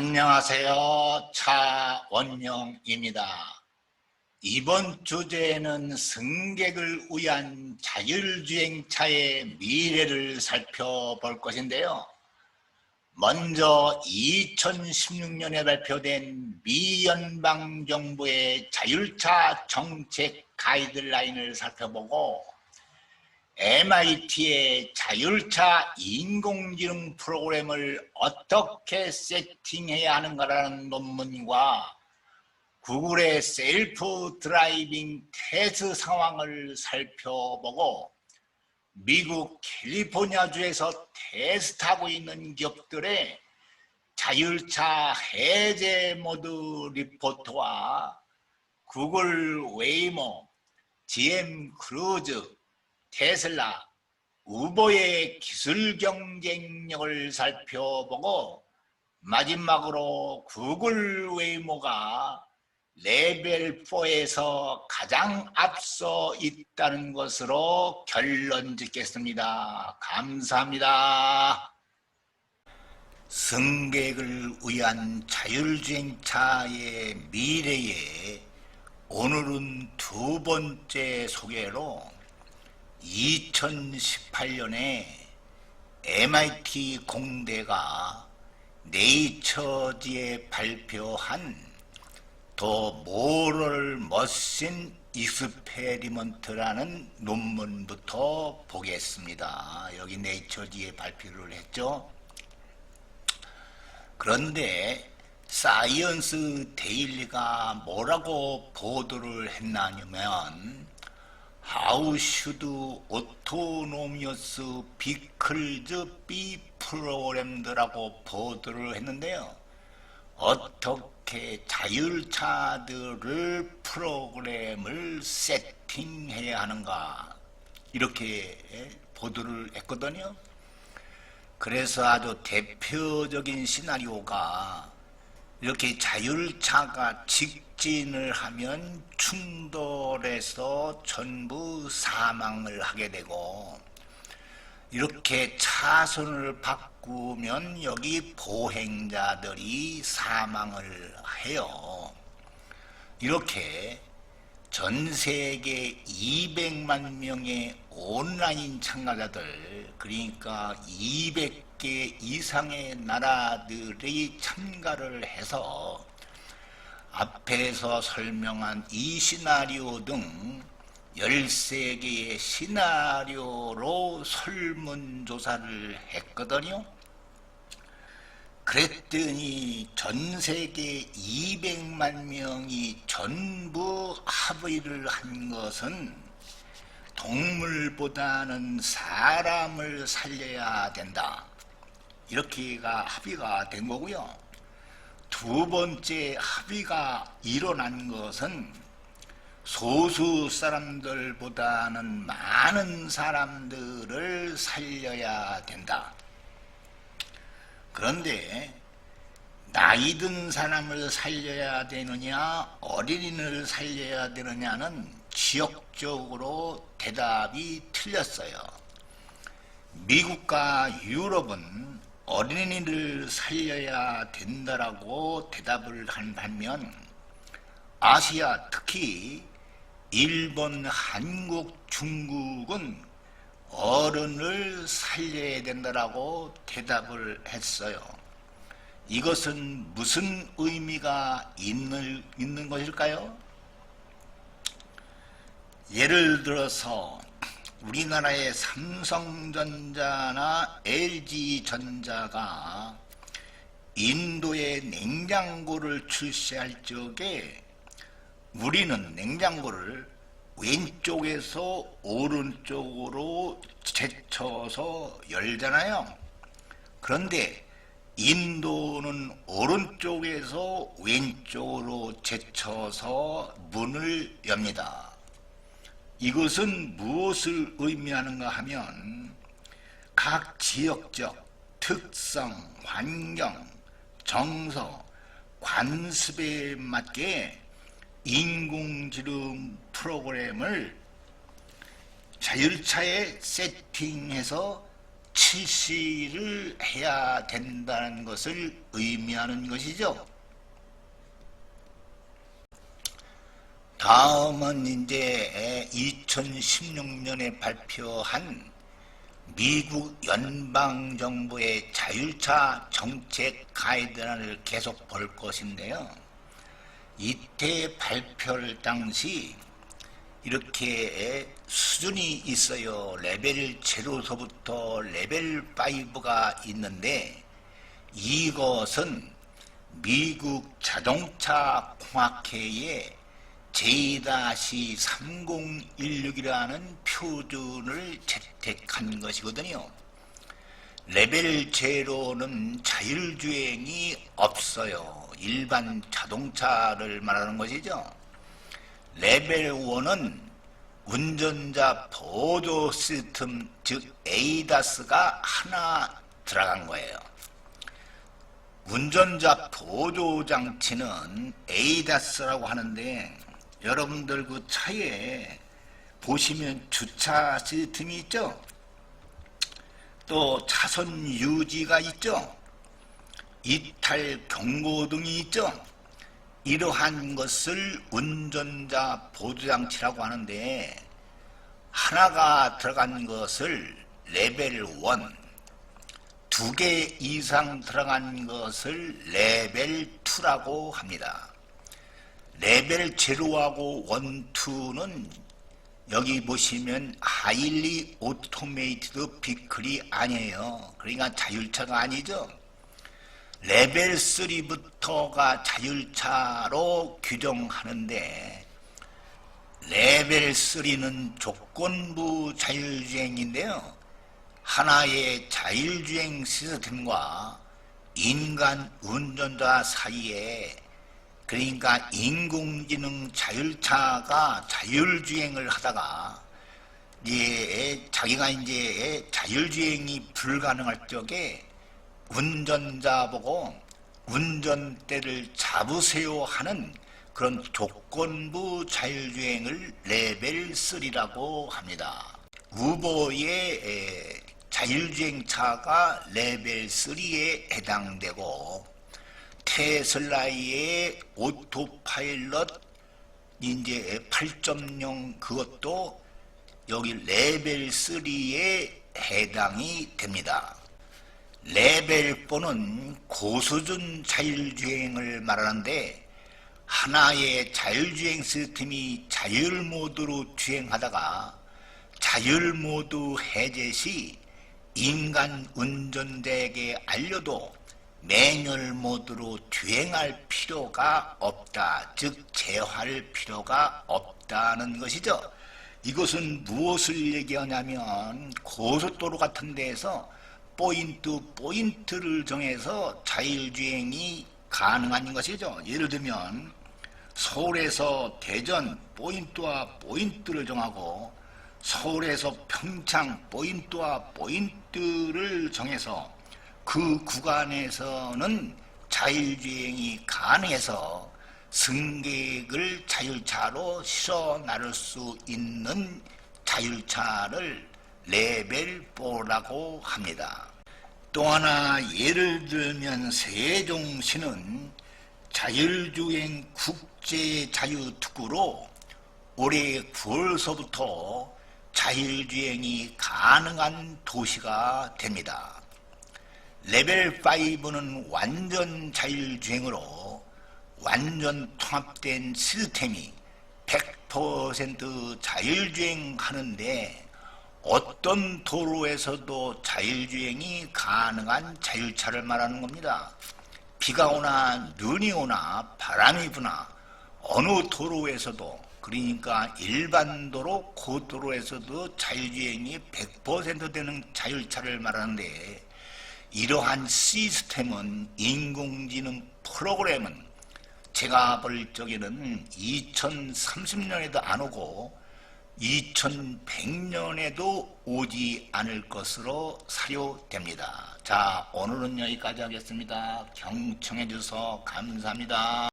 안녕하세요. 차원영입니다. 이번 주제는 승객을 위한 자율주행차의 미래를 살펴볼 것인데요. 먼저 2016년에 발표된 미 연방정부의 자율차 정책 가이드라인을 살펴보고 MIT의 자율차 인공지능 프로그램을 어떻게 세팅해야 하는가라는 논문과 구글의 셀프 드라이빙 테스트 상황을 살펴보고 미국 캘리포니아주에서 테스트하고 있는 기업들의 자율차 해제 모드 리포트와 구글 웨이모, GM 크루즈, 테슬라, 우버의 기술 경쟁력을 살펴보고 마지막으로 구글 웨이모가 레벨 4에서 가장 앞서 있다는 것으로 결론 짓겠습니다. 감사합니다. 승객을 위한 자율주행차의 미래에 오늘은 두 번째 소개로 2018년에 MIT 공대가 네이처지에 발표한 더 모럴 머신 익스페리먼트라는 논문부터 보겠습니다. 여기 네이처지에 발표를 했죠. 그런데 사이언스 데일리가 뭐라고 보도를 했냐면 How should autonomous vehicles be programmed라고 보도를 했는데요. 어떻게 자율차들을 프로그램을 세팅해야 하는가 이렇게 보도를 했거든요. 그래서 아주 대표적인 시나리오가 이렇게 자율차가 직진을 하면 충돌해서 전부 사망을 하게 되고 이렇게 차선을 바꾸면 여기 보행자들이 사망을 해요. 이렇게 전 세계 200만 명의 온라인 참가자들, 그러니까 200개 이상의 나라들이 참가를 해서 앞에서 설명한 이 시나리오 등 13개의 시나리오로 설문조사를 했거든요. 그랬더니 전 세계 200만 명이 전부 합의를 한 것은 동물보다는 사람을 살려야 된다. 이렇게가 합의가 된 거고요. 두 번째 합의가 일어난 것은 소수 사람들보다는 많은 사람들을 살려야 된다. 그런데 나이 든 사람을 살려야 되느냐 어린이를 살려야 되느냐는 지역적으로 대답이 틀렸어요. 미국과 유럽은 어린이를 살려야 된다라고 대답을 한 반면 아시아 특히 일본, 한국, 중국은 어른을 살려야 된다라고 대답을 했어요. 이것은 무슨 의미가 있는 것일까요? 예를 들어서 우리나라의 삼성전자나 LG전자가 인도에 냉장고를 출시할 적에 우리는 냉장고를 왼쪽에서 오른쪽으로 제쳐서 열잖아요. 그런데 인도는 오른쪽에서 왼쪽으로 제쳐서 문을 엽니다. 이것은 무엇을 의미하는가 하면 각 지역적 특성, 환경, 정서, 관습에 맞게 인공지능 프로그램을 자율차에 세팅해서 실시를 해야 된다는 것을 의미하는 것이죠. 다음은 이제 2016년에 발표한 미국 연방정부의 자율차 정책 가이드라인을 계속 볼 것인데요. 이때 발표를 당시 이렇게 수준이 있어요. 레벨 0서부터 레벨 5가 있는데, 이것은 미국 자동차 공학회의 J-3016이라는 표준을 채택한 것이거든요. 레벨 0는 자율주행이 없어요. 일반 자동차를 말하는 것이죠. 레벨 1은 운전자 보조 시스템, 즉 ADAS가 하나 들어간 거예요. 운전자 보조 장치는 ADAS라고 하는데, 여러분들 그 차에 보시면 주차 시스템이 있죠. 또 차선 유지가 있죠. 이탈 경고등이 있죠. 이러한 것을 운전자 보조장치라고 하는데, 하나가 들어간 것을 레벨 1, 2개 이상 들어간 것을 레벨 2라고 합니다. 레벨 0하고 1, 2는 여기 보시면 하일리 오토메이티드 비클이 아니에요. 그러니까 자율차가 아니죠. 레벨 3부터가 자율차로 규정하는데, 레벨 3는 조건부 자율주행인데요. 하나의 자율주행 시스템과 인간 운전자 사이에, 그러니까 인공지능 자율차가 자율주행을 하다가 자기가 이제 자율주행이 불가능할 적에 운전자 보고 운전대를 잡으세요 하는 그런 조건부 자율주행을 레벨 3라고 합니다. 우버의 자율주행차가 레벨 3에 해당되고, 테슬라의 오토파일럿 이제 8.0 그것도 여기 레벨 3에 해당이 됩니다. 레벨 4는 고수준 자율주행을 말하는데, 하나의 자율주행 시스템이 자율모드로 주행하다가 자율모드 해제 시 인간 운전자에게 알려도 매뉴얼 모드로 주행할 필요가 없다. 즉 재활 필요가 없다는 것이죠. 이것은 무엇을 얘기하냐면, 고속도로 같은 데에서 포인트를 정해서 자율주행이 가능한 것이죠. 예를 들면 서울에서 대전 포인트와 포인트를 정하고, 서울에서 평창 포인트와 포인트를 정해서 그 구간에서는 자율주행이 가능해서 승객을 자율차로 실어 나를 수 있는 자율차를 레벨 4라고 합니다. 또 하나 예를 들면 세종시는 자율주행 국제자유특구로 올해 9월서부터 자율주행이 가능한 도시가 됩니다. 레벨 5는 완전 자율주행으로 완전 통합된 시스템이 100% 자율주행하는데, 어떤 도로에서도 자율주행이 가능한 자율차를 말하는 겁니다. 비가 오나 눈이 오나 바람이 부나 어느 도로에서도, 그러니까 일반 도로, 고도로에서도 자율주행이 100% 되는 자율차를 말하는데, 이러한 시스템은, 인공지능 프로그램은 제가 볼 적에는 2030년에도 안 오고 2100년에도 오지 않을 것으로 사료됩니다. 자, 오늘은 여기까지 하겠습니다. 경청해 주셔서 감사합니다.